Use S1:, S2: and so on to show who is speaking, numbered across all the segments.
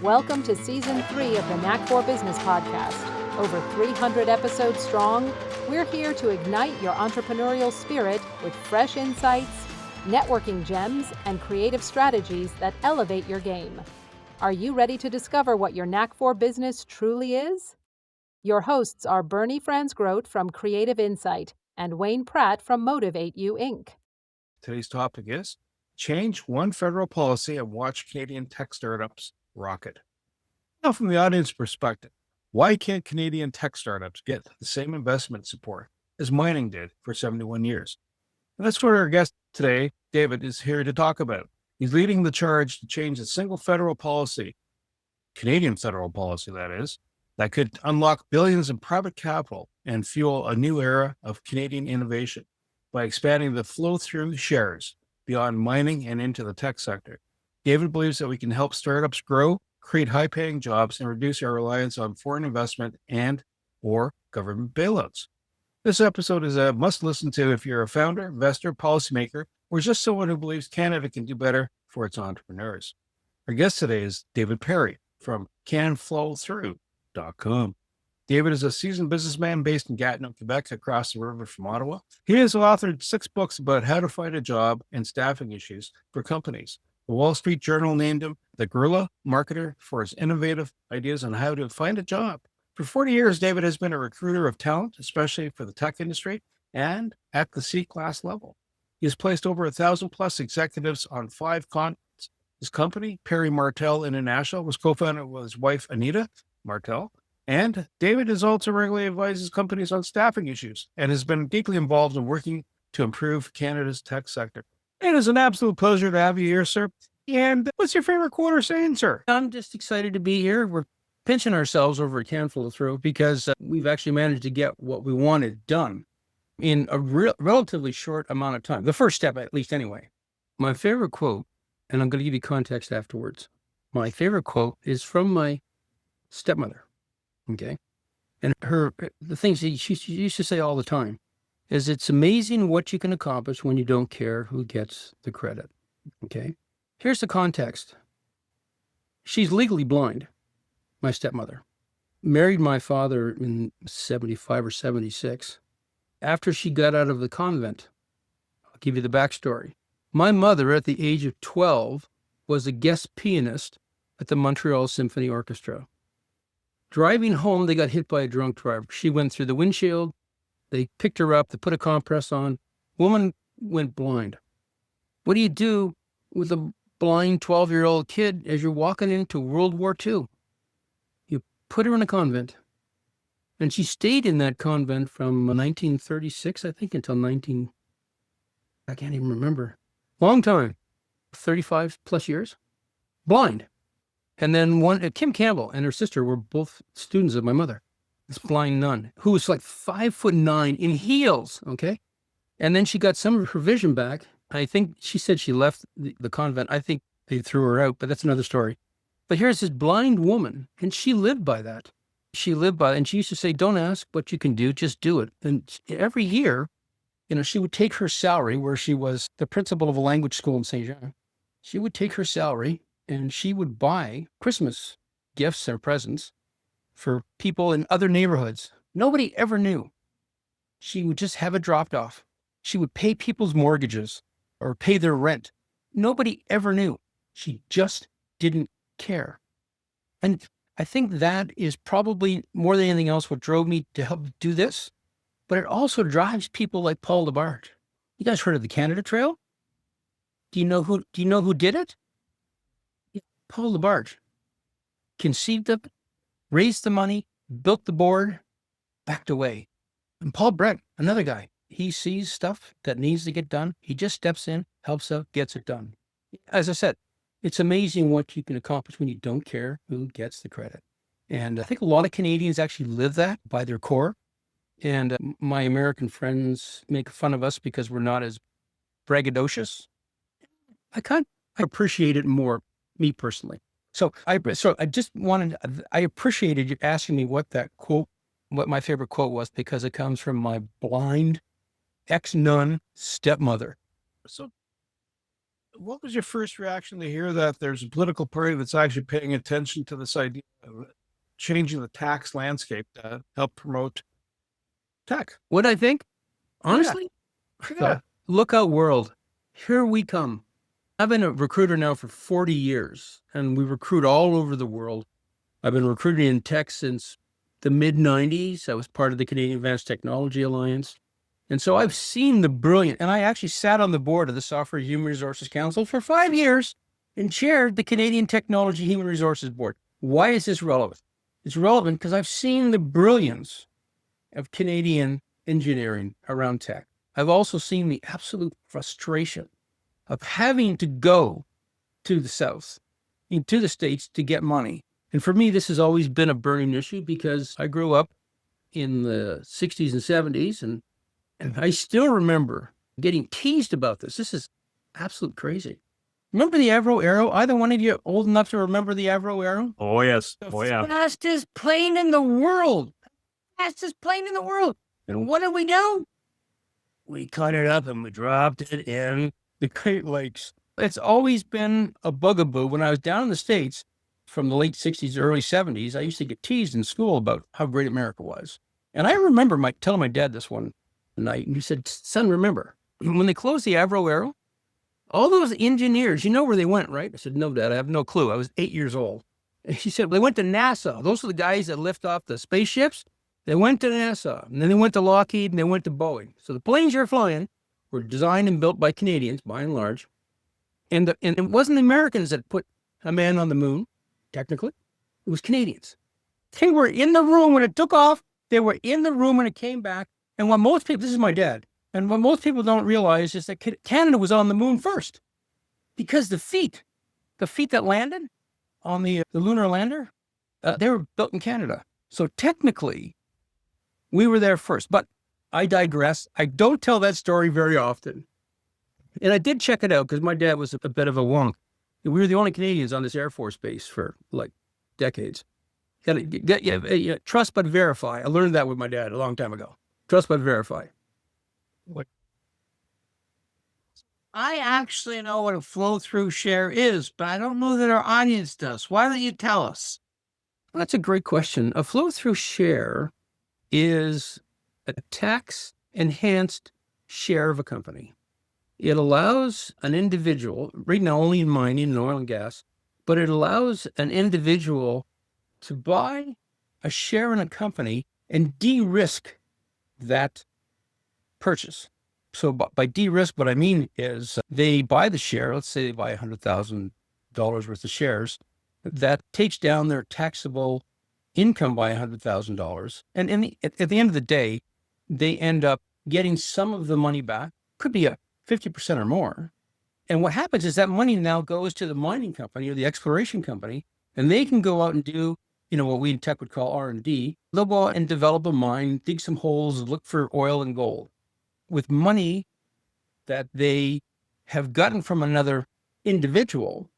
S1: Welcome to Season 3 of the Knack for Business podcast. Over 300 episodes strong, we're here to ignite your entrepreneurial spirit with fresh insights, networking gems, and creative strategies that elevate your game. Are you ready to discover what your Knack for Business truly is? Your hosts are Bernie Franz-Grote from Creative Insight and Wayne Pratt from Motivate You, Inc.
S2: Today's topic is change one federal policy and watch Canadian tech startups rocket. Now, from the audience perspective, why can't Canadian tech startups get the same investment support as mining did for 71 years? And that's what our guest today, David, is here to talk about. He's leading the charge to change a single federal policy, Canadian federal policy that is, that could unlock billions in private capital and fuel a new era of Canadian innovation by expanding the FlowThrough Shares beyond mining and into the tech sector. David believes that we can help startups grow, create high-paying jobs, and reduce our reliance on foreign investment and or government bailouts. This episode is a must-listen to if you're a founder, investor, policymaker, or just someone who believes Canada can do better for its entrepreneurs. Our guest today is David Perry from CanFlowThrough.com. David is a seasoned businessman based in Gatineau, Quebec, across the river from Ottawa. He has authored 6 books about how to find a job and staffing issues for companies. The Wall Street Journal named him the guerrilla marketer for his innovative ideas on how to find a job. For 40 years, David has been a recruiter of talent, especially for the tech industry and at the C-class level. He has placed over 1,000 plus executives on 5 continents. His company, Perry Martell International, was co-founded with his wife, Anita Martell. And David has also regularly advises companies on staffing issues and has been deeply involved in working to improve Canada's tech sector. It is an absolute pleasure to have you here, sir. And what's your favorite quarter saying, sir?
S3: I'm just excited to be here. We're pinching ourselves over at CanFlowThrough because we've actually managed to get what we wanted done in a relatively short amount of time. The first step, at least anyway. My favorite quote, and I'm going to give you context afterwards. My favorite quote is from my stepmother. Okay. And the things she used to say all the time is it's amazing what you can accomplish when you don't care who gets the credit. Okay. Here's the context. She's legally blind, my stepmother. Married my father in 75 or 76. After she got out of the convent, I'll give you the backstory. My mother, at the age of 12, was a guest pianist at the Montreal Symphony Orchestra. Driving home, they got hit by a drunk driver. She went through the windshield. They picked her up. They put a compress on. Woman went blind. What do you do with a blind 12-year-old kid as you're walking into World War II? You put her in a convent. And she stayed in that convent from 1936, I think, until I can't even remember. Long time. 35 plus years. Blind. And then Kim Campbell and her sister were both students of my mother, this blind nun, who was like 5'9" in heels, okay? And then she got some of her vision back. I think she said she left the convent. I think they threw her out, but that's another story. But here's this blind woman, and she lived by that. She lived by it, and she used to say, don't ask what you can do, just do it. And every year, she would take her salary, where she was the principal of a language school in Saint Jean. She would take her salary, and she would buy Christmas gifts or presents for people in other neighborhoods. Nobody ever knew. She would just have it dropped off. She would pay people's mortgages or pay their rent. Nobody ever knew. She just didn't care. And I think that is probably more than anything else what drove me to help do this. But it also drives people like Paul Labarge. You guys heard of the Canada Trail? Do you know who did it? Paul Labarge conceived of it, raised the money, built the board, backed away. And Paul Brett, another guy, he sees stuff that needs to get done. He just steps in, helps out, gets it done. As I said, it's amazing what you can accomplish when you don't care who gets the credit. And I think a lot of Canadians actually live that by their core. And my American friends make fun of us because we're not as braggadocious. I appreciate it more. Me personally. So I appreciated you asking me what my favorite quote was, because it comes from my blind ex-nun stepmother.
S2: So what was your first reaction to hear that there's a political party that's actually paying attention to this idea of changing the tax landscape to help promote tech?
S3: What I think, honestly,
S2: Yeah.
S3: lookout world, here we come. I've been a recruiter now for 40 years, and we recruit all over the world. I've been recruiting in tech since the mid-90s. I was part of the Canadian Advanced Technology Alliance. And so I've seen the brilliant, and I actually sat on the board of the Software Human Resources Council for 5 years and chaired the Canadian Technology Human Resources Board. Why is this relevant? It's relevant because I've seen the brilliance of Canadian engineering around tech. I've also seen the absolute frustration of having to go to the South, into the States to get money. And for me, this has always been a burning issue because I grew up in the 60s and 70s, and I still remember getting teased about this. This is absolute crazy. Remember the Avro Arrow? Either one of you old enough to remember the Avro Arrow?
S2: Oh, yes.
S3: The fastest plane in the world. Fastest plane in the world. And what did we do? We cut it up and we dropped it in the Great Lakes. It's always been a bugaboo. When I was down in the States from the late 60s, early 70s, I used to get teased in school about how great America was. And I remember telling my dad this one night, and he said, son, remember, when they closed the Avro Arrow, all those engineers, you know where they went, right? I said, no, Dad, I have no clue. I was 8 years old. And he said, they went to NASA. Those are the guys that lift off the spaceships. They went to NASA, and then they went to Lockheed, and they went to Boeing. So the planes you're flying were designed and built by Canadians, by and large. And it wasn't the Americans that put a man on the moon, technically. It was Canadians. They were in the room when it took off. They were in the room when it came back. And what most people, this is my dad, and what most people don't realize is that Canada was on the moon first. Because the feet that landed on the lunar lander, they were built in Canada. So technically, we were there first. But I digress. I don't tell that story very often. And I did check it out because my dad was a bit of a wonk. We were the only Canadians on this Air Force base for like decades. Trust but verify. I learned that with my dad a long time ago. Trust but verify.
S2: What?
S4: I actually know what a flow-through share is, but I don't know that our audience does. Why don't you tell us?
S3: Well, that's a great question. A flow-through share is a tax-enhanced share of a company. It allows an individual, right now only in mining and oil and gas, but it allows an individual to buy a share in a company and de-risk that purchase. So by de-risk, what I mean is they buy the share. Let's say they buy $100,000 worth of shares. That takes down their taxable income by $100,000. And at the end of the day, they end up getting some of the money back. Could be a 50% or more. And what happens is that money now goes to the mining company or the exploration company, and they can go out and do, what we in tech would call R&D. They'll go out and develop a mine, dig some holes, look for oil and gold with money that they have gotten from another individual.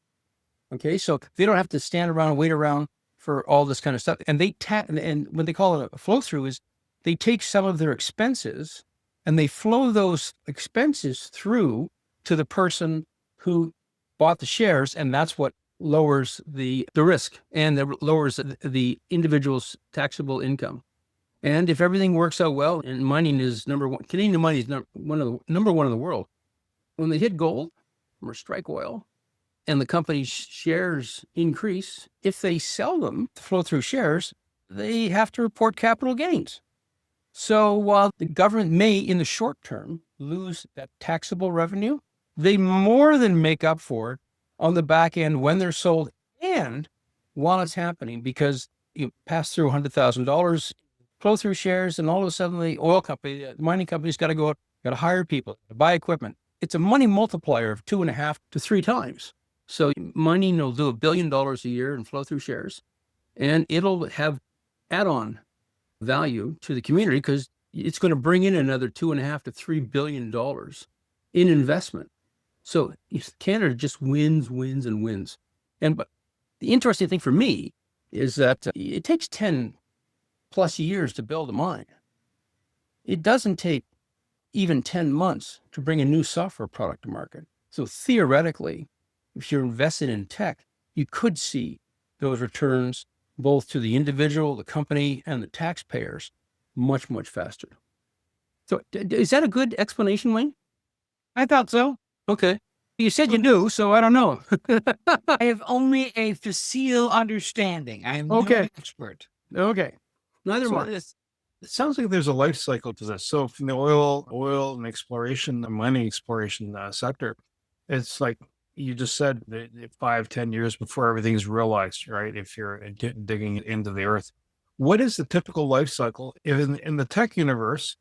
S3: Okay, so they don't have to stand around and wait around for all this kind of stuff. And and what they call it a flow through is they take some of their expenses and they flow those expenses through to the person who bought the shares, and that's what lowers the risk and lowers the individual's taxable income. And if everything works out well, and mining is number one, Canadian mining is number one in the world. When they hit gold or strike oil, and the company's shares increase, if they sell them, flow through shares, they have to report capital gains. So while the government may, in the short term, lose that taxable revenue, they more than make up for it on the back end when they're sold and while it's happening, because you pass through $100,000 flow through shares, and all of a sudden the oil company, the mining company's got to go out, got to hire people, to buy equipment. It's a money multiplier of 2.5 to 3 times. So mining will do $1 billion a year in flow through shares, and it'll have add-on value to the community because it's going to bring in another $2.5 to $3 billion in investment. So Canada just wins. But the interesting thing for me is that it takes 10 plus years to build a mine. It doesn't take even 10 months to bring a new software product to market. So theoretically, if you're invested in tech, you could see those returns both to the individual, the company, and the taxpayers much, much faster. So is that a good explanation, Wayne?
S4: I thought so.
S3: Okay. You said you knew, so I don't know.
S4: I have only a facile understanding. I am no
S3: Okay.
S4: expert.
S3: Okay. Neither
S2: So
S3: am I.
S2: it sounds like there's a life cycle to this. So from the oil and exploration, the mining exploration sector, it's like you just said, 5, 10 years before everything's realized, right? If you're digging into the earth, what is the typical life cycle in the tech universe?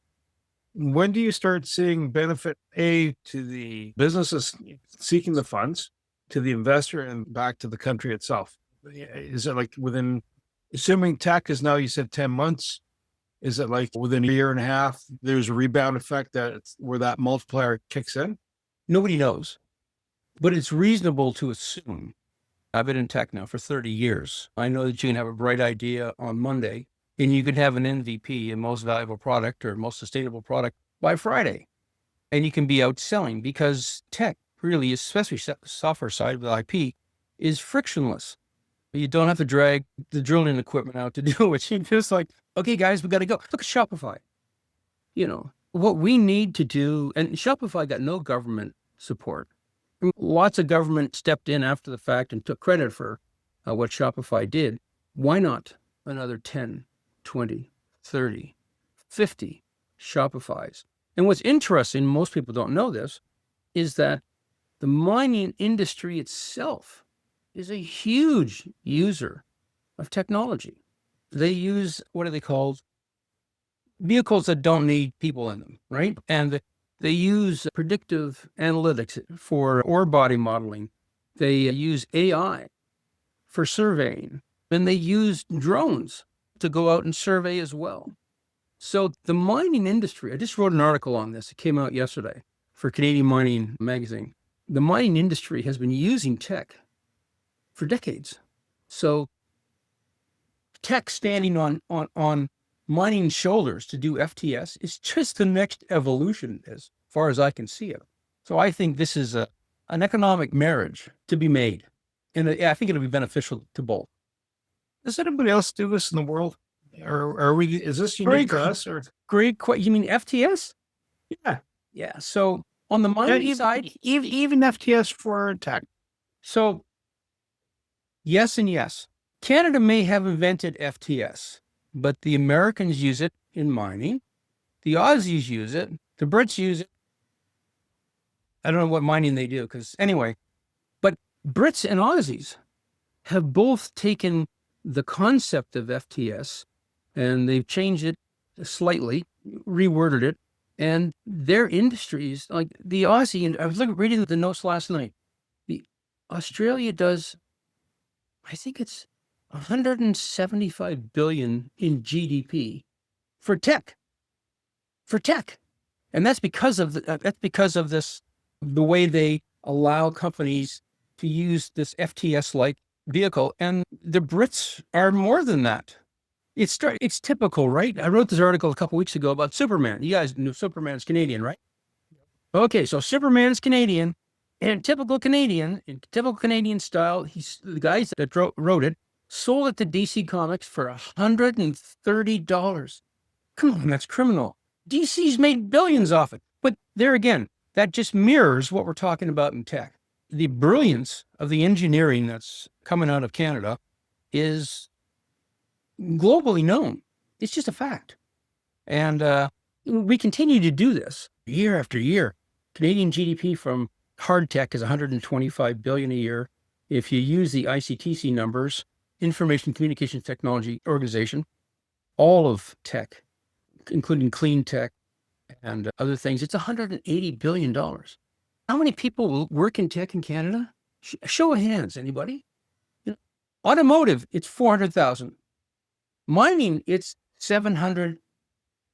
S2: When do you start seeing benefit to the businesses seeking the funds, to the investor, and back to the country itself? Is it like assuming tech is now, you said 10 months, is it like within a year and a half, there's a rebound effect where that multiplier kicks in?
S3: Nobody knows, but it's reasonable to assume. I've been in tech now for 30 years. I know that you can have a bright idea on Monday and you could have an MVP, a most valuable product or most sustainable product, by Friday. And you can be outselling because tech really, especially software side with IP, is frictionless. You don't have to drag the drilling equipment out to do it. You're just like, okay, guys, we got to go. Look at Shopify. What we need to do, and Shopify got no government support. Lots of government stepped in after the fact and took credit for what Shopify did. Why not another 10, 20, 30, 50 Shopifys? And what's interesting, most people don't know this, is that the mining industry itself is a huge user of technology. They use, what are they called? Vehicles that don't need people in them, right? And they use predictive analytics for ore body modeling. They use AI for surveying, and they use drones to go out and survey as well. So the mining industry, I just wrote an article on this. It came out yesterday for Canadian Mining Magazine. The mining industry has been using tech for decades. So tech standing on mining shoulders to do FTS is just the next evolution as far as I can see it. So I think this is an economic marriage to be made. And I think it'll be beneficial to both.
S2: Does anybody else do this in the world? Or is this unique to us? Or
S3: Great question. You mean FTS?
S2: yeah,
S3: Yeah. So on the mining side,
S2: even FTS for tech.
S3: So yes and yes. Canada may have invented FTS, but the Americans use it in mining. The Aussies use it. The Brits use it. I don't know what mining they do, because anyway, but Brits and Aussies have both taken the concept of FTS and they've changed it slightly, reworded it, and their industries, like the Aussie, and I was reading the notes last night, the Australia does, I think it's 175 billion in GDP for tech. And that's because of this, the way they allow companies to use this FTS-like vehicle. And the Brits are more than that. It's typical, right? I wrote this article a couple weeks ago about Superman. You guys knew Superman's Canadian, right? Okay, so Superman's Canadian, and typical Canadian, in typical Canadian style, the guys that wrote it sold it to DC Comics for $130. Come on, that's criminal. DC's made billions off it. But there again, that just mirrors what we're talking about in tech. The brilliance of the engineering that's coming out of Canada is globally known. It's just a fact. And we continue to do this year after year. Canadian GDP from hard tech is $125 billion a year. If you use the ICTC numbers, Information Communications Technology Organization, all of tech, including clean tech and other things, it's $180 billion. How many people will work in tech in Canada? Show of hands, anybody? Automotive, it's 400,000. Mining, it's 700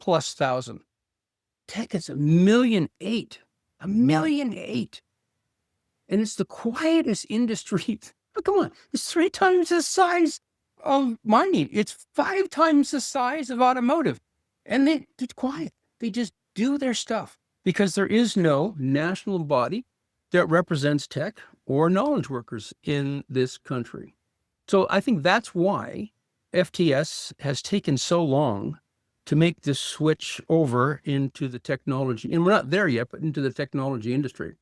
S3: plus thousand. Tech, it's 1.8 million. 1.8 million. And it's the quietest industry. Oh, come on, it's 3 times the size of mining. It's 5 times the size of automotive. And they're quiet. They just do their stuff because there is no national body that represents tech or knowledge workers in this country. So I think that's why FTS has taken so long to make this switch over into the technology. And we're not there yet, but into the technology industry,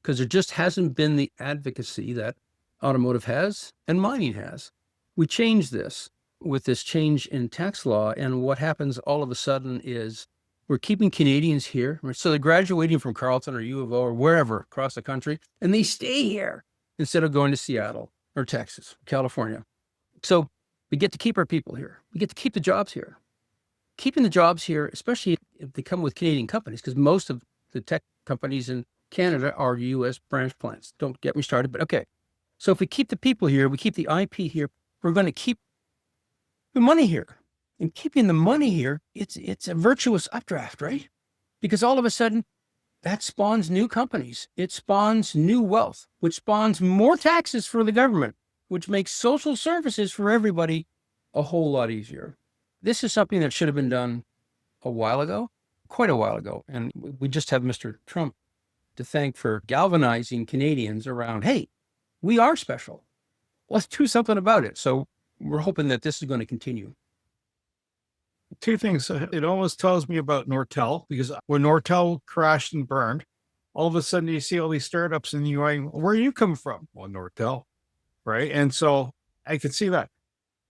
S3: because there just hasn't been the advocacy that automotive has and mining has. We changed this with this change in tax law. And what happens all of a sudden is we're keeping Canadians here. So they're graduating from Carleton or U of O or wherever across the country, and they stay here instead of going to Seattle or Texas, California. So we get to keep our people here. We get to keep the jobs here. Keeping the jobs here, especially if they come with Canadian companies, because most of the tech companies in Canada are U.S. branch plants. Don't get me started, but okay. So if we keep the people here, we keep the IP here, we're going to keep the money here. And keeping the money here, it's a virtuous updraft, right? Because all of a sudden, that spawns new companies. It spawns new wealth, which spawns more taxes for the government, which makes social services for everybody a whole lot easier. This is something that should have been done a while ago, quite a while ago. And we just have Mr. Trump to thank for galvanizing Canadians around, hey, we are special. Let's do something about it. So we're hoping that this is going to continue.
S2: Two things. It almost tells me about Nortel, because when Nortel crashed and burned, all of a sudden you see all these startups and you're going, where are you coming from? Well, Nortel, right? And so I could see that.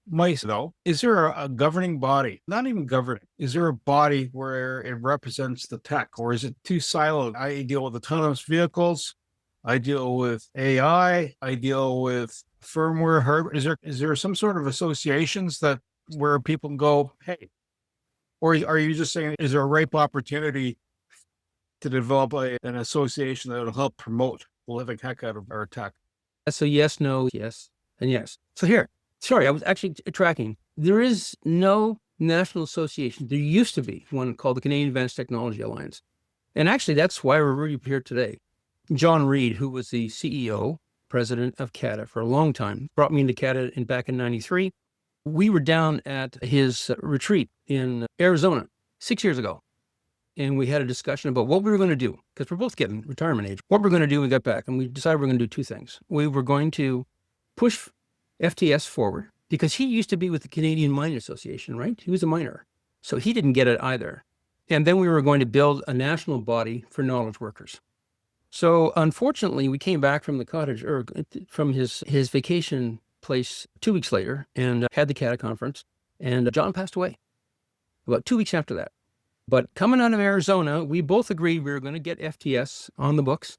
S2: Mice, though, is there a governing body? Not even governing. Is there a body where it represents the tech, or is it too siloed? I deal with autonomous vehicles. I deal with AI. I deal with firmware, hardware. Is there some sort of associations that where people can go, hey, or are you just saying, is there a ripe opportunity to develop an association that will help promote the living heck out of our tech?
S3: So yes, no, yes, and yes. So here, sorry, I was actually tracking. There is no national association. There used to be one called the Canadian Advanced Technology Alliance. And actually, that's why we're really here today. John Reed, who was the CEO, president of CATA for a long time, brought me into CATA back in 93. We were down at his retreat in Arizona 6 years ago. And we had a discussion about what we were going to do, because we're both getting retirement age. What we're going to do when we got back. And we decided we're going to do two things. We were going to push FTS forward, because he used to be with the Canadian Mining Association, right? He was a miner. So he didn't get it either. And then we were going to build a national body for knowledge workers. So unfortunately, we came back from the cottage, or from his vacation place 2 weeks later, and had the CATA conference, and John passed away about 2 weeks after that. But coming out of Arizona, we both agreed we were going to get FTS on the books,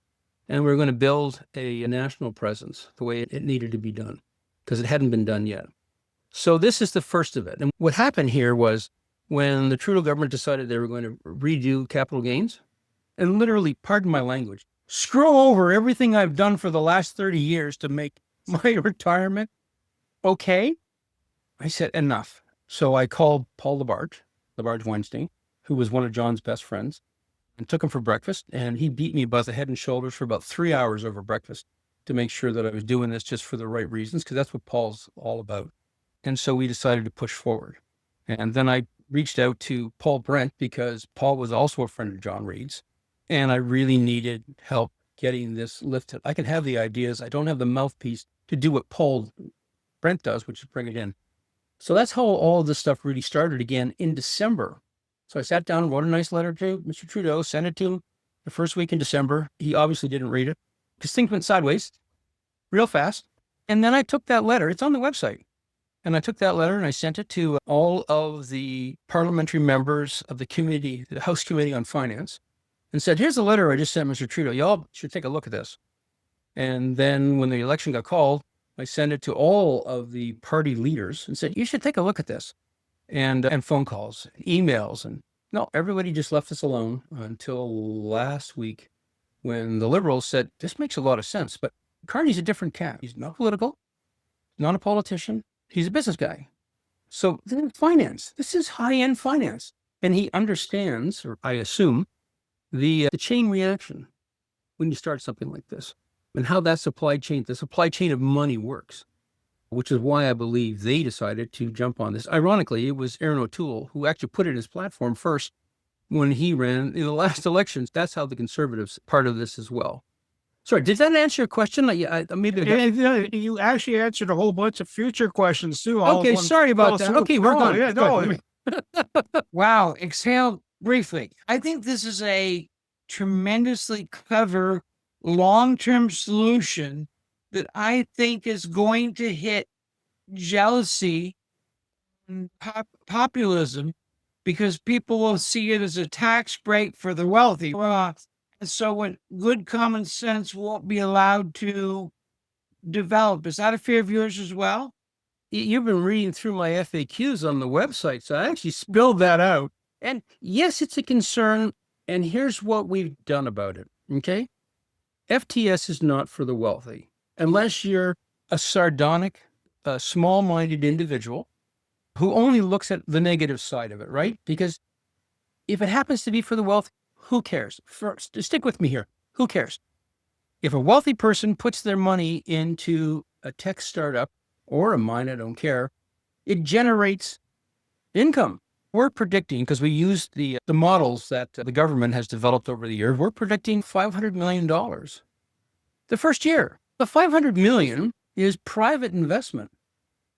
S3: and we were going to build a national presence the way it needed to be done, because it hadn't been done yet. So this is the first of it. And what happened here was when the Trudeau government decided they were going to redo capital gains, and literally, pardon my language, screw over everything I've done for the last 30 years to make my retirement okay, I said, enough. So I called Paul Labarge Weinstein, who was one of John's best friends, and took him for breakfast. And he beat me by the head and shoulders for about 3 hours over breakfast to make sure that I was doing this just for the right reasons, because that's what Paul's all about. And so we decided to push forward. And then I reached out to Paul Brent, because Paul was also a friend of John Reed's, and I really needed help getting this lifted. I can have the ideas. I don't have the mouthpiece to do what Paul Brent does, which is bring it in. So that's how all of this stuff really started again in December. So I sat down and wrote a nice letter to Mr. Trudeau, sent it to him the first week in December. He obviously didn't read it, because things went sideways real fast. And then I took that letter, it's on the website. And I took that letter and I sent it to all of the parliamentary members of the committee, the House Committee on Finance, and said, here's the letter I just sent Mr. Trudeau. Y'all should take a look at this. And then when the election got called, I sent it to all of the party leaders and said, you should take a look at this. And phone calls, emails, and no, everybody just left us alone until last week, when the Liberals said, this makes a lot of sense, but Carney's a different cat. He's not political, not a politician. He's a business guy. So this is finance. This is high-end finance. And he understands, or I assume, the chain reaction when you start something like this, and how that the supply chain of money works, which is why I believe they decided to jump on this. Ironically, it was Aaron O'Toole who actually put it in his platform first when he ran in the last elections. That's how the Conservatives part of this as well. Sorry, did that answer your question? Maybe.
S2: You actually answered a whole bunch of future questions too.
S3: Okay, sorry about that. Okay, we're done.
S2: Yeah, no,
S4: Wow. Exhale briefly. I think this is a tremendously clever long-term solution that I think is going to hit jealousy and populism, because people will see it as a tax break for the wealthy. And so when good common sense won't be allowed to develop. Is that a fear of yours as well?
S3: You've been reading through my FAQs on the website, so I actually spilled that out. And yes, it's a concern. And here's what we've done about it. Okay. FTS is not for the wealthy, unless you're a sardonic, small-minded individual who only looks at the negative side of it, right? Because if it happens to be for the wealth, who cares? First, stick with me here. Who cares? If a wealthy person puts their money into a tech startup or a mine, I don't care, it generates income. We're predicting, because we used the models that the government has developed over the years, we're predicting $500 million the first year. The $500 million is private investment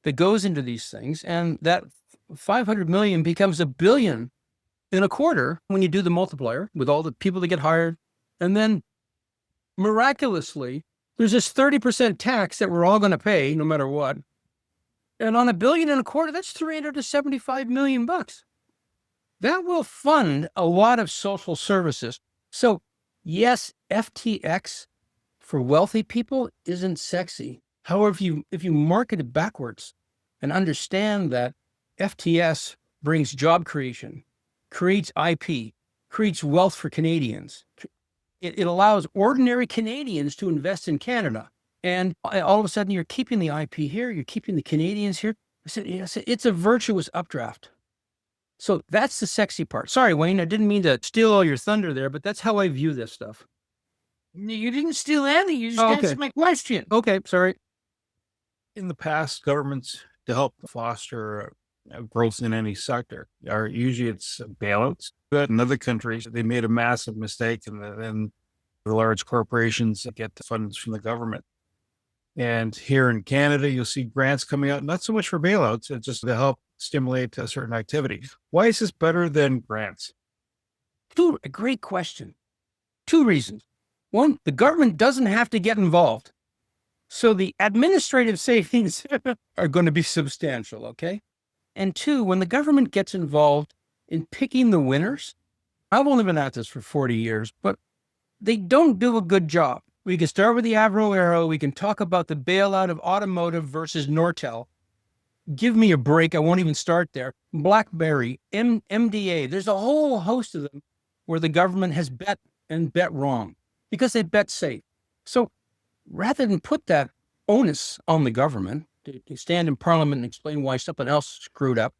S3: that goes into these things, and that $500 million becomes $1 billion in a quarter when you do the multiplier with all the people that get hired. And then miraculously, there's this 30% tax that we're all going to pay no matter what. And on $1 billion in a quarter, that's $375 million bucks. That will fund a lot of social services. So yes, FTX for wealthy people isn't sexy. However, if you market it backwards and understand that FTS brings job creation, creates IP, creates wealth for Canadians, it allows ordinary Canadians to invest in Canada. And all of a sudden, you're keeping the IP here, you're keeping the Canadians here. I said, it's a virtuous updraft. So that's the sexy part. Sorry, Wayne, I didn't mean to steal all your thunder there, but that's how I view this stuff.
S4: You didn't steal any. You just answered my question.
S3: Okay, sorry.
S2: in the past, governments to help foster growth in any sector are usually it's bailouts. But in other countries, they made a massive mistake, and then the large corporations get the funds from the government. And here in Canada, you'll see grants coming out, not so much for bailouts, it's just to help stimulate a certain activity. Why is this better than grants?
S3: A great question. Two reasons. One, the government doesn't have to get involved. So the administrative savings are going to be substantial, okay? And two, when the government gets involved in picking the winners, I've only been at this for 40 years, but they don't do a good job. We can start with the Avro Arrow. We can talk about the bailout of automotive versus Nortel. Give me a break. I won't even start there. BlackBerry, MDA. There's a whole host of them where the government has bet wrong because they bet safe. So rather than put that onus on the government to stand in Parliament and explain why something else screwed up,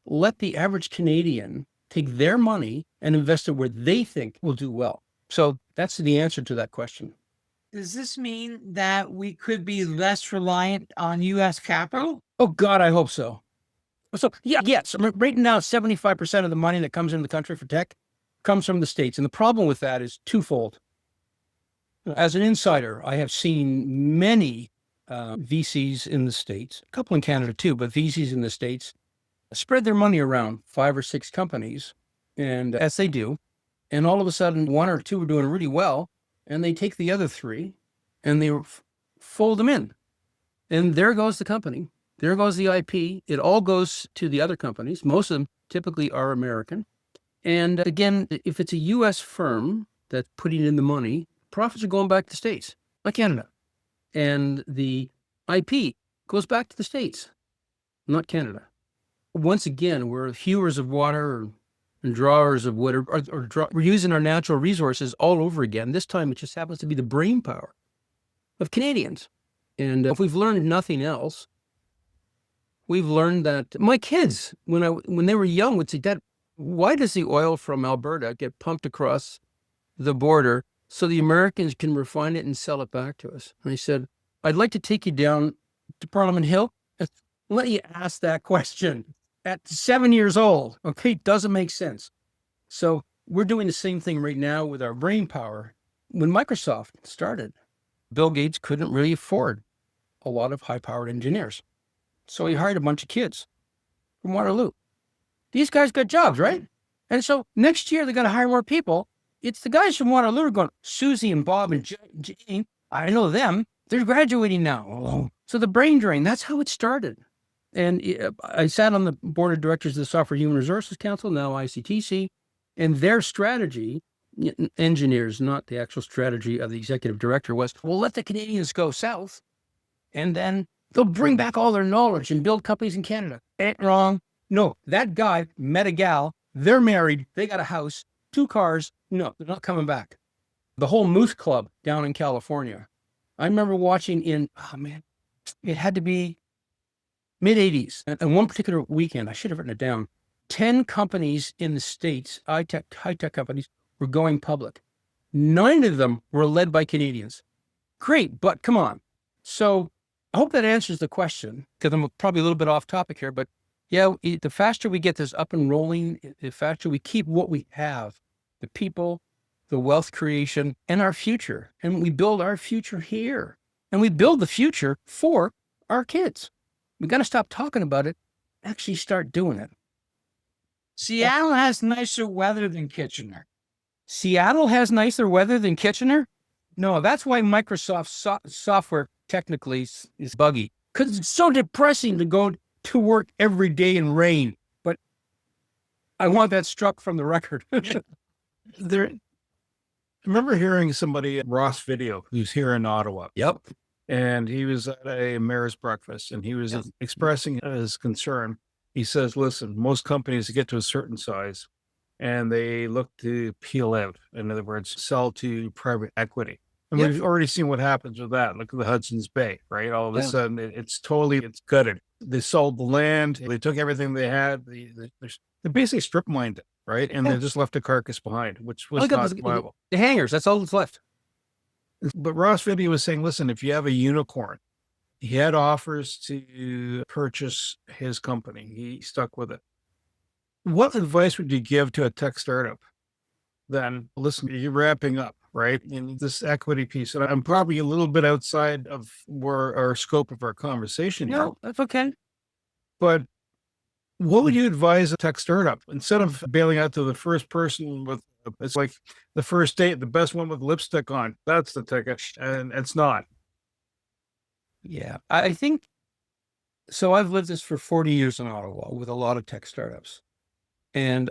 S3: let the average Canadian take their money and invest it where they think will do well. So that's the answer to that question.
S4: Does this mean that we could be less reliant on U.S. capital?
S3: Oh, God, I hope so. So, yes. Right now, 75% of the money that comes into the country for tech comes from the States. And the problem with that is twofold. As an insider, I have seen many VCs in the States, a couple in Canada too, but VCs in the States spread their money around 5 or 6 companies. And as they do, and all of a sudden, 1 or 2 are doing really well. And they take the other 3 and they fold them in. And there goes the company. There goes the IP. It all goes to the other companies. Most of them typically are American. And again, if it's a U.S. firm that's putting in the money, profits are going back to the States, not Canada. And the IP goes back to the States, not Canada. Once again, we're hewers of water and drawers of wood, we're using our natural resources all over again. This time it just happens to be the brain power of Canadians. And if we've learned nothing else, we've learned that my kids, when they were young, would say, Dad, why does the oil from Alberta get pumped across the border so the Americans can refine it and sell it back to us? And I said, I'd like to take you down to Parliament Hill and let you ask that question. At 7 years old, okay, doesn't make sense. So we're doing the same thing right now with our brain power. When Microsoft started, Bill Gates couldn't really afford a lot of high-powered engineers. So he hired a bunch of kids from Waterloo. These guys got jobs, right? And so next year, they're going to hire more people. It's the guys from Waterloo are going, Susie and Bob and Jane, I know them. They're graduating now. So the brain drain, that's how it started. And I sat on the board of directors of the Software Human Resources Council, now ICTC, and their strategy, engineers, not the actual strategy of the executive director, was, we'll let the Canadians go south, and then they'll bring back all their knowledge and build companies in Canada. Ain't wrong. No, that guy met a gal, they're married, they got a house, 2 cars. No, they're not coming back. The whole Moose Club down in California. I remember watching it had to be mid-'80s. And one particular weekend, I should have written it down, 10 companies in the States, high-tech companies, were going public. 9 of them were led by Canadians. Great, but come on. So I hope that answers the question, because I'm probably a little bit off topic here, but yeah, the faster we get this up and rolling, the faster we keep what we have, the people, the wealth creation, and our future. And we build our future here. And we build the future for our kids. We got to stop talking about it, actually start doing it.
S4: Seattle has nicer weather than Kitchener.
S3: Seattle has nicer weather than Kitchener? No, that's why Microsoft software technically is buggy. Because it's so depressing to go to work every day in rain. But I want that struck from the record.
S2: I remember hearing somebody at Ross Video who's here in Ottawa.
S3: Yep.
S2: And he was at a mayor's breakfast and he was expressing his concern. He says, listen, most companies get to a certain size and they look to peel out. In other words, sell to private equity. And we've already seen what happens with that. Look at the Hudson's Bay, right? All of a sudden, it's gutted. They sold the land. They took everything they had. They basically strip mined it, right? And they just left a carcass behind, which was not viable.
S3: The hangers, that's all that's left.
S2: But Ross Video was saying, listen, if you have a unicorn, he had offers to purchase his company. He stuck with it. What advice would you give to a tech startup? Then, listen, you're wrapping up, right? In this equity piece. And I'm probably a little bit outside of where our scope of our conversation here.
S3: No, that's okay.
S2: But what would you advise a tech startup? Instead of bailing out to the first person with, it's like the first date, the best one with lipstick on, that's the ticket. And it's not.
S3: Yeah, I think, so I've lived this for 40 years in Ottawa with a lot of tech startups. And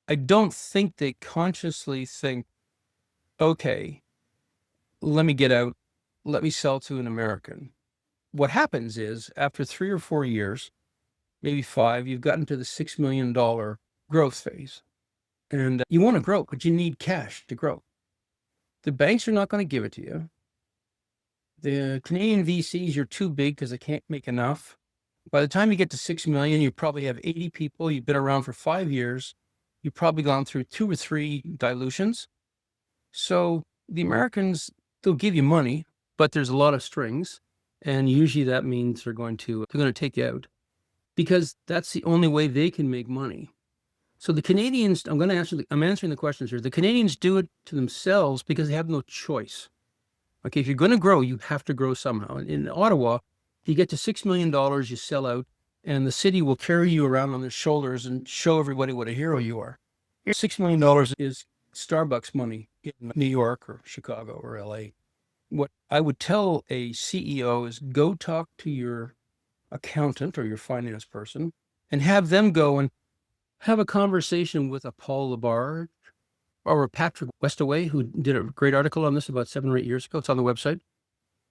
S3: I don't think they consciously think, okay, let me get out, let me sell to an American. What happens is after 3 or 4 years, maybe 5, you've gotten to the $6 million growth phase. And you want to grow, but you need cash to grow. The banks are not going to give it to you. The Canadian VCs, you're too big because they can't make enough. By the time you get to 6 million, you probably have 80 people. You've been around for 5 years. You've probably gone through 2 or 3 dilutions. So the Americans, they'll give you money, but there's a lot of strings. And usually that means they're going to take you out because that's the only way they can make money. So the Canadians, I'm answering the questions here. The Canadians do it to themselves because they have no choice. Okay, if you're going to grow, you have to grow somehow. In Ottawa, you get to $6 million, you sell out, and the city will carry you around on their shoulders and show everybody what a hero you are. $6 million is Starbucks money in New York or Chicago or LA. What I would tell a CEO is go talk to your accountant or your finance person and have them go and have a conversation with a Paul Labarge or a Patrick Westaway, who did a great article on this about 7 or 8 years ago. It's on the website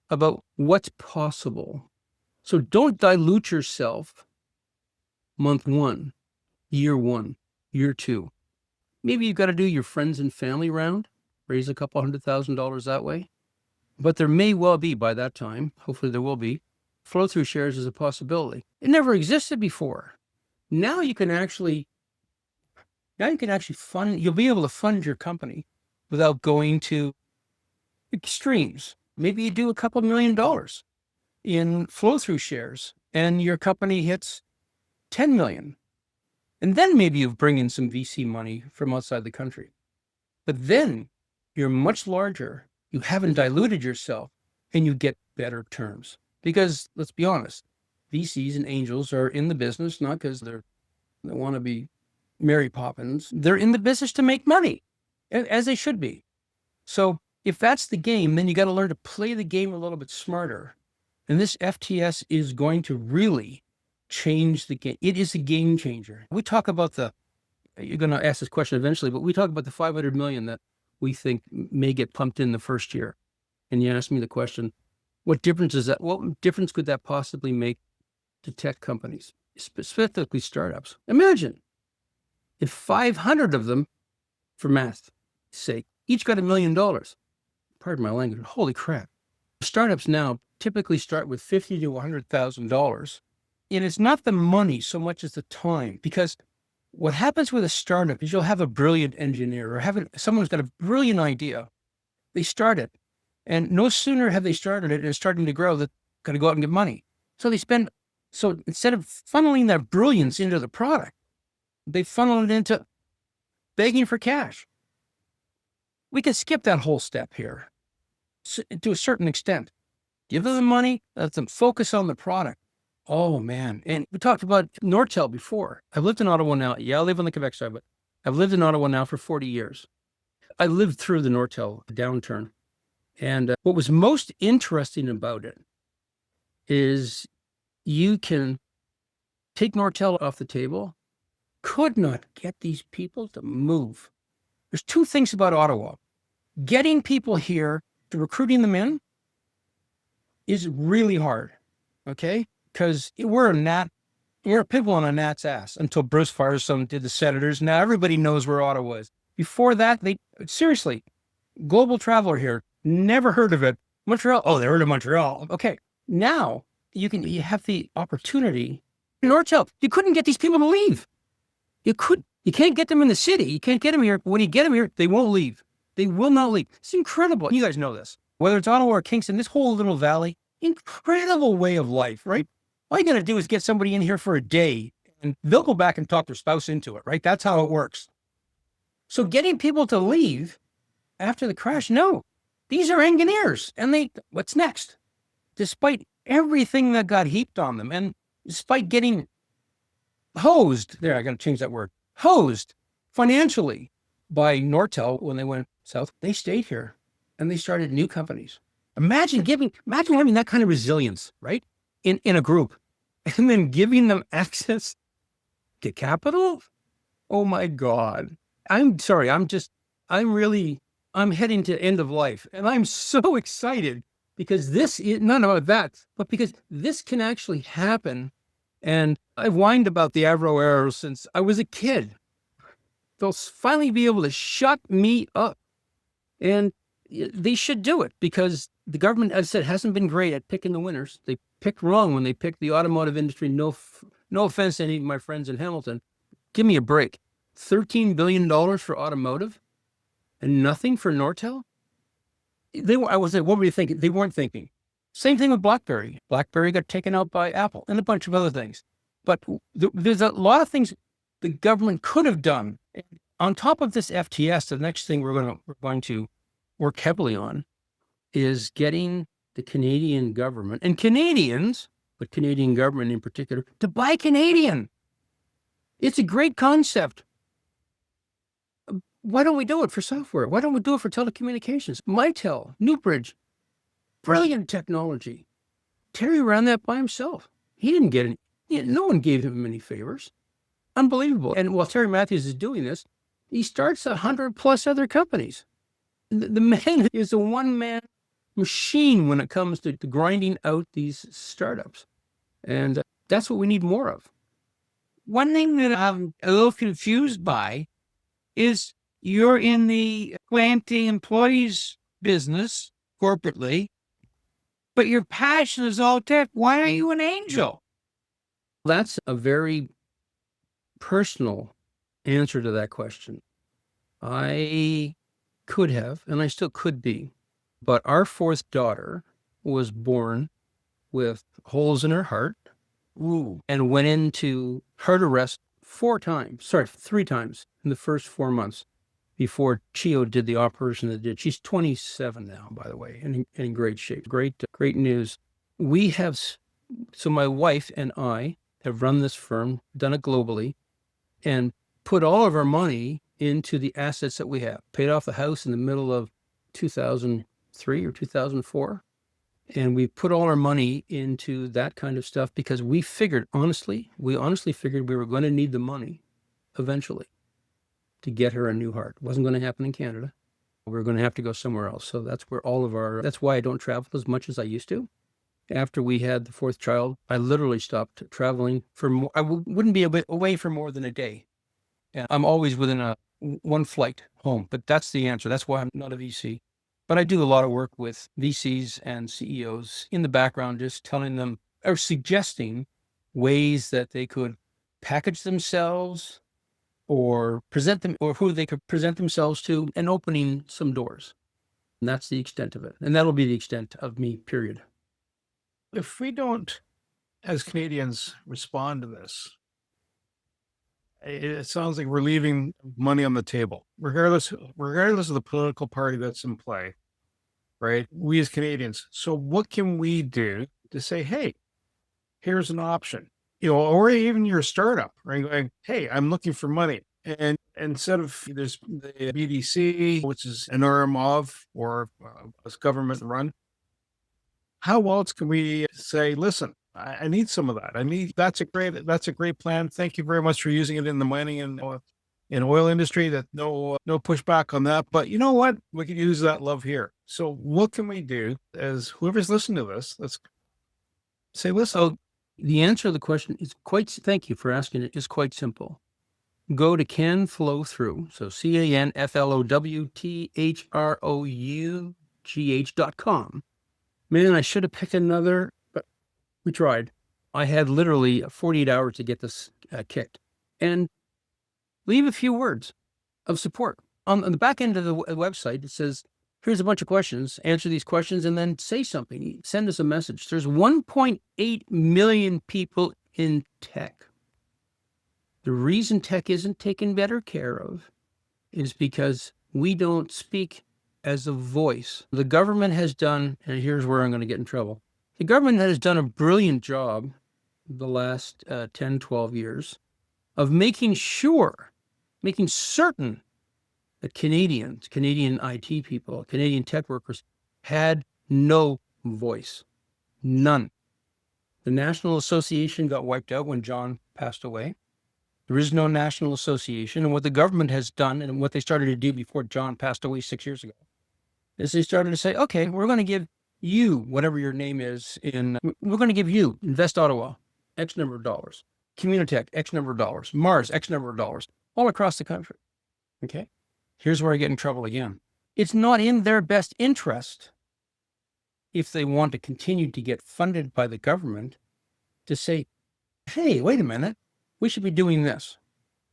S3: about what's possible. So don't dilute yourself month 1, year 1, year 2. Maybe you've got to do your friends and family round, raise a couple $100,000 that way. But there may well be by that time, hopefully there will be, FlowThrough Shares is a possibility. It never existed before. Now you can actually fund, you'll be able to fund your company without going to extremes. Maybe you do a couple $1 million in FlowThrough Shares and your company hits 10 million. And then maybe you bring in some VC money from outside the country. But then you're much larger you haven't diluted yourself, and you get better terms. Because let's be honest, VCs and angels are in the business not because they want to be Mary Poppins. They're in the business to make money, as they should be. So if that's the game, then you got to learn to play the game a little bit smarter. And this FTS is going to really change the game. It is a game changer. We talk about you're going to ask this question eventually, but we talk about the $500 million that we think may get pumped in the first year. And you asked me the question, what difference could that possibly make to tech companies, specifically startups? Imagine if 500 of them, for math's sake, each got $1 million. Pardon my language. Holy crap. Startups now typically start with $50,000 to $100,000. And it's not the money so much as the time, because what happens with a startup is you'll have a brilliant engineer or someone who's got a brilliant idea. They start it, and no sooner have they started it and it's starting to grow, they're going to go out and get money. So instead of funneling that brilliance into the product, they funnel it into begging for cash. We can skip that whole step here to a certain extent. Give them the money, let them focus on the product. Oh, man. And we talked about Nortel before. I've lived in Ottawa now. Yeah, I live on the Quebec side, but I've lived in Ottawa now for 40 years. I lived through the Nortel downturn. And what was most interesting about it is you can take Nortel off the table, could not get these people to move. There's two things about Ottawa. Getting people here to recruiting them in is really hard, okay? Because we're a pimple on a gnat's ass until Bruce Firestone did the Senators. Now everybody knows where Ottawa is. Before that, seriously, global traveler here, never heard of it. Montreal, oh, they heard of Montreal. Okay, now you have the opportunity. Nortel, you couldn't get these people to leave. You can't get them in the city. You can't get them here. But when you get them here, they won't leave. They will not leave. It's incredible. You guys know this. Whether it's Ottawa or Kingston, this whole little valley, incredible way of life, right? All you got to do is get somebody in here for a day and they'll go back and talk their spouse into it, right? That's how it works. So getting people to leave after the crash, no. These are engineers. And what's next? Despite everything that got heaped on them and despite getting hosed, I got to change that word, hosed financially by Nortel when they went south, they stayed here and they started new companies. Imagine having that kind of resilience, right? In a group, and then giving them access to capital. Oh my God. I'm sorry. I'm heading to end of life, and I'm so excited because this is not about that, but because this can actually happen. And I've whined about the Avro error since I was a kid. They'll finally be able to shut me up, and they should do it because the government, as I said, hasn't been great at picking the winners. They picked wrong when they picked the automotive industry. No offense to any of my friends in Hamilton. Give me a break. $13 billion for automotive and nothing for Nortel? What were you thinking? They weren't thinking. Same thing with BlackBerry. BlackBerry got taken out by Apple and a bunch of other things. But there's a lot of things the government could have done. On top of this FTS, the next thing we're going to work heavily on is getting the Canadian government and Canadians, but Canadian government in particular, to buy Canadian. It's a great concept. Why don't we do it for software? Why don't we do it for telecommunications? Mitel, Newbridge, brilliant technology. Terry ran that by himself. He didn't get any, no one gave him any favors. Unbelievable. And while Terry Matthews is doing this, he starts 100+ other companies. The man is a one-man machine when it comes to grinding out these startups. And that's what we need more of.
S4: One thing that I'm a little confused by is you're in the planting employees business corporately, but your passion is all tech. Why are you an angel?
S3: That's a very personal answer to that question. I could have, and I still could be, but our fourth daughter was born with holes in her heart. Ooh. And went into heart arrest 3 times in the first 4 months. before Chio did the operation that did. She's 27 now, by the way, and in great shape. Great news. We have, so my wife and I have run this firm, done it globally, and put all of our money into the assets that we have. Paid off the house in the middle of 2003 or 2004. And we put all our money into that kind of stuff because we honestly figured we were going to need the money eventually to get her a new heart. It wasn't going to happen in Canada. We were going to have to go somewhere else. So that's where that's why I don't travel as much as I used to. After we had the fourth child, I literally stopped traveling for more. I wouldn't be away for more than a day. And I'm always within one flight home, but that's the answer. That's why I'm not a VC. But I do a lot of work with VCs and CEOs in the background, just telling them or suggesting ways that they could package themselves or present them, or who they could present themselves to, and opening some doors. And that's the extent of it. And that'll be the extent of me, period.
S2: If we don't, as Canadians, respond to this, it sounds like we're leaving money on the table, regardless of the political party that's in play, right? We as Canadians. So what can we do to say, hey, here's an option, or even your startup, right? Going, hey, I'm looking for money. And instead of there's the BDC, which is an arm of, or a government run, how else can we say, listen, I need some of that. That's a great plan. Thank you very much for using it in the mining and in oil industry. That no pushback on that. But you know what? We can use that love here. So what can we do as whoever's listening to this? Let's say, listen.
S3: So the answer to the question is thank you for asking it, is quite simple. Go to CanFlowThrough. So CanFlowThrough.com. Man, I should have picked another, but we tried. I had literally 48 hours to get this kicked. And leave a few words of support. On the back end of the website, it says, here's a bunch of questions, answer these questions, and then say something. Send us a message. There's 1.8 million people in tech. The reason tech isn't taken better care of is because we don't speak as a voice. The government has done, and here's where I'm going to get in trouble. The government has done a brilliant job the last 10, 12 years of making certain that Canadian IT people, Canadian tech workers had no voice. None. The National Association got wiped out when John passed away. There is no National Association. And what the government has done, and what they started to do before John passed away 6 years ago, is they started to say, okay, we're going to give you, whatever your name is, we're going to give you Invest Ottawa, X number of dollars, Communitech, X number of dollars, Mars, X number of dollars, all across the country. Okay? Here's where I get in trouble again. It's not in their best interest, if they want to continue to get funded by the government, to say, hey, wait a minute, we should be doing this.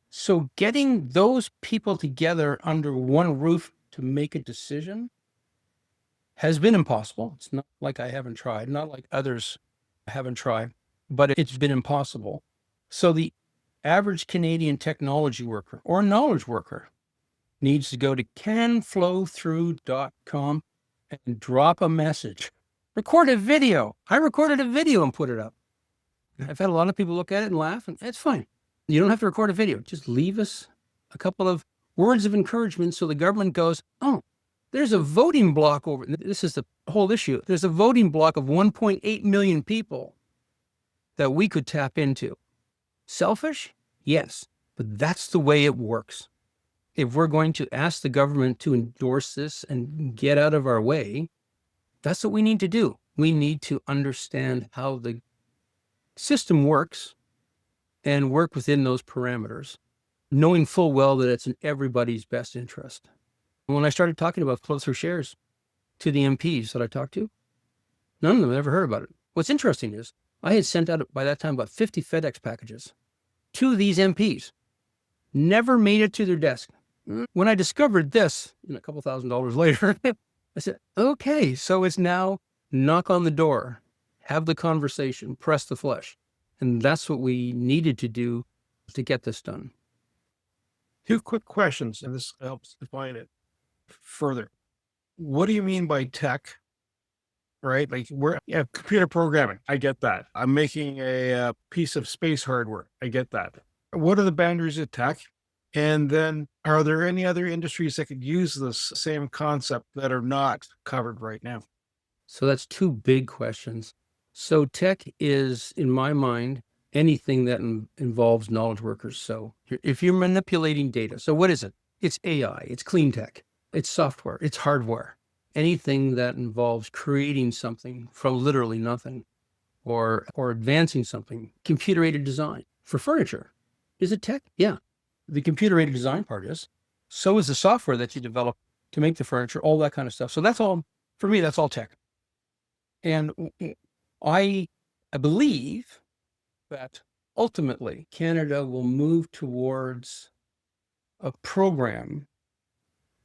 S3: So getting those people together under one roof to make a decision has been impossible. It's not like I haven't tried, not like others haven't tried, but it's been impossible. So the average Canadian technology worker or knowledge worker needs to go to canflowthrough.com and drop a message. Record a video. I recorded a video and put it up. I've had a lot of people look at it and laugh, and it's fine. You don't have to record a video. Just leave us a couple of words of encouragement so the government goes, oh, there's a voting block over. This is the whole issue. There's a voting block of 1.8 million people that we could tap into. Selfish? Yes, but that's the way it works. If we're going to ask the government to endorse this and get out of our way, that's what we need to do. We need to understand how the system works and work within those parameters, knowing full well that it's in everybody's best interest. When I started talking about FlowThrough Shares to the MPs that I talked to, none of them had ever heard about it. What's interesting is I had sent out by that time about 50 FedEx packages to these MPs, never made it to their desk. When I discovered this, a couple $1,000s later, I said, okay, so it's now knock on the door, have the conversation, press the flesh. And that's what we needed to do to get this done.
S2: Two quick questions, and this helps define it further. What do you mean by tech? Right? Like computer programming. I get that. I'm making a piece of space hardware. I get that. What are the boundaries of tech? And then are there any other industries that could use this same concept that are not covered right now?
S3: So that's two big questions. So tech is, in my mind, anything that involves knowledge workers. So if you're manipulating data, so what is it? It's AI, it's clean tech, it's software, it's hardware. Anything that involves creating something from literally nothing or advancing something. Computer-aided design for furniture. Is it tech? Yeah. The computer-aided design part is. So is the software that you develop to make the furniture, all that kind of stuff. So that's all, for me, that's all tech. And I believe that ultimately Canada will move towards a program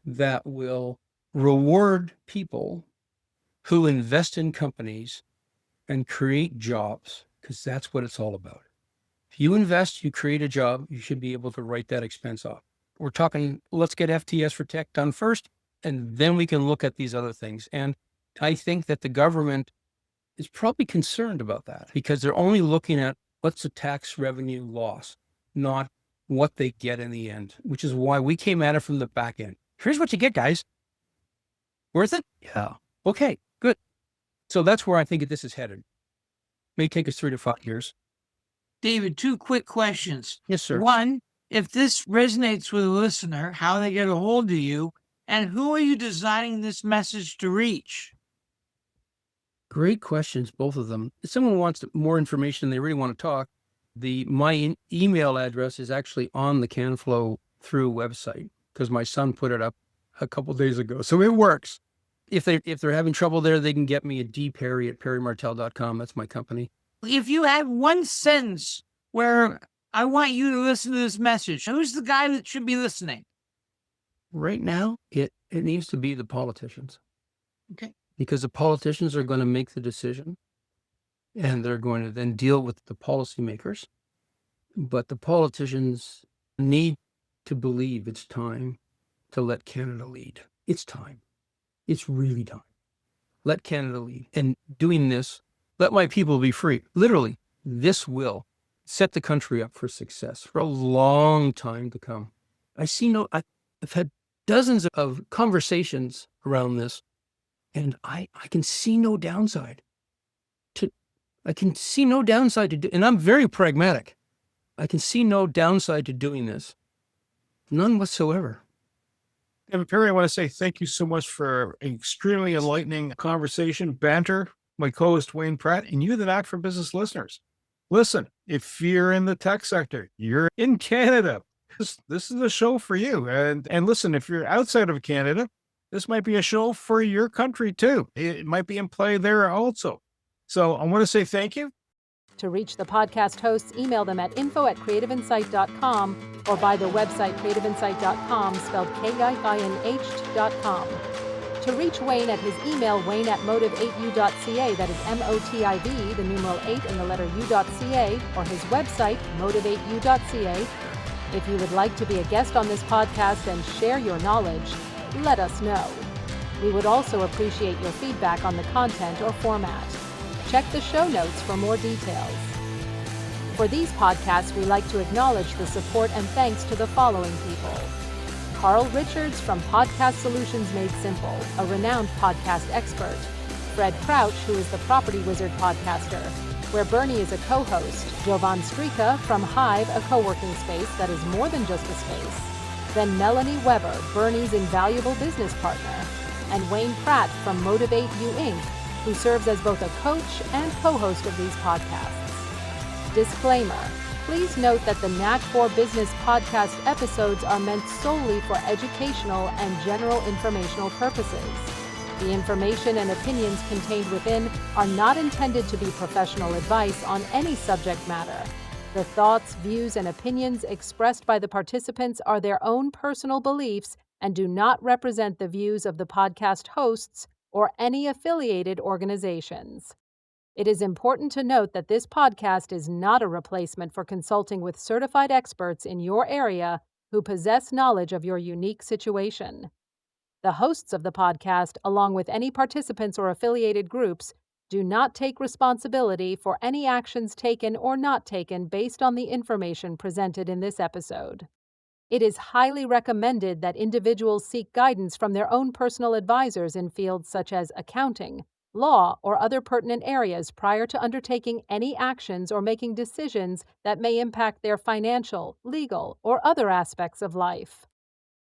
S3: that will reward people who invest in companies and create jobs, because that's what it's all about. If you invest, you create a job, you should be able to write that expense off. We're talking, let's get FTS for tech done first, and then we can look at these other things. And I think that the government is probably concerned about that because they're only looking at what's the tax revenue loss, not what they get in the end, which is why we came at it from the back end. Here's what you get, guys. Worth it? Yeah. Okay, good. So that's where I think this is headed. May take us 3 to 5 years.
S4: David, two quick questions.
S3: Yes, sir.
S4: One, if this resonates with a listener, how they get a hold of you, and who are you designing this message to reach?
S3: Great questions, both of them. If someone wants more information and they really want to talk, my email address is actually on the FlowThrough website because my son put it up a couple days ago. So it works. If they're having trouble there, they can get me at dperry@perrymartel.com. That's my company.
S4: If you have one sentence where I want you to listen to this message, who's the guy that should be listening?
S3: Right now, it needs to be the politicians.
S4: Okay.
S3: Because the politicians are going to make the decision and they're going to then deal with the policymakers. But the politicians need to believe it's time to let Canada lead. It's time. It's really time. Let Canada lead. And doing this, let my people be free. Literally, this will set the country up for success for a long time to come. I've had dozens of conversations around this, and I can see no downside to and I'm very pragmatic. I can see no downside to doing this. None whatsoever.
S2: And Perry, I want to say thank you so much for an extremely enlightening conversation, banter, my co-host Wayne Pratt, and you, the Knack for Business listeners. Listen, if you're in the tech sector, you're in Canada, this is a show for you. And listen, if you're outside of Canada, this might be a show for your country too. It might be in play there also. So I want to say thank you.
S1: To reach the podcast hosts, email them at info@creativeinsight.com or by the website creativeinsight.com, spelled KIINH.com. To reach Wayne at his email, wayne@motive8u.ca, that is MOTIV, the numeral 8 and the letter U.ca, or his website, motive8u.ca. If you would like to be a guest on this podcast and share your knowledge, let us know. We would also appreciate your feedback on the content or format. Check the show notes for more details. For these podcasts, we like to acknowledge the support and thanks to the following people. Carl Richards from Podcast Solutions Made Simple, a renowned podcast expert. Fred Crouch, who is the Property Wizard podcaster, where Bernie is a co-host. Jovan Strika from Hive, a co-working space that is more than just a space. Then Melanie Weber, Bernie's invaluable business partner. And Wayne Pratt from Motivate You Inc., who serves as both a coach and co-host of these podcasts. Disclaimer. Please note that the Knack for Business podcast episodes are meant solely for educational and general informational purposes. The information and opinions contained within are not intended to be professional advice on any subject matter. The thoughts, views, and opinions expressed by the participants are their own personal beliefs and do not represent the views of the podcast hosts or any affiliated organizations. It is important to note that this podcast is not a replacement for consulting with certified experts in your area who possess knowledge of your unique situation. The hosts of the podcast, along with any participants or affiliated groups, do not take responsibility for any actions taken or not taken based on the information presented in this episode. It is highly recommended that individuals seek guidance from their own personal advisors in fields such as accounting, law, or other pertinent areas prior to undertaking any actions or making decisions that may impact their financial, legal, or other aspects of life.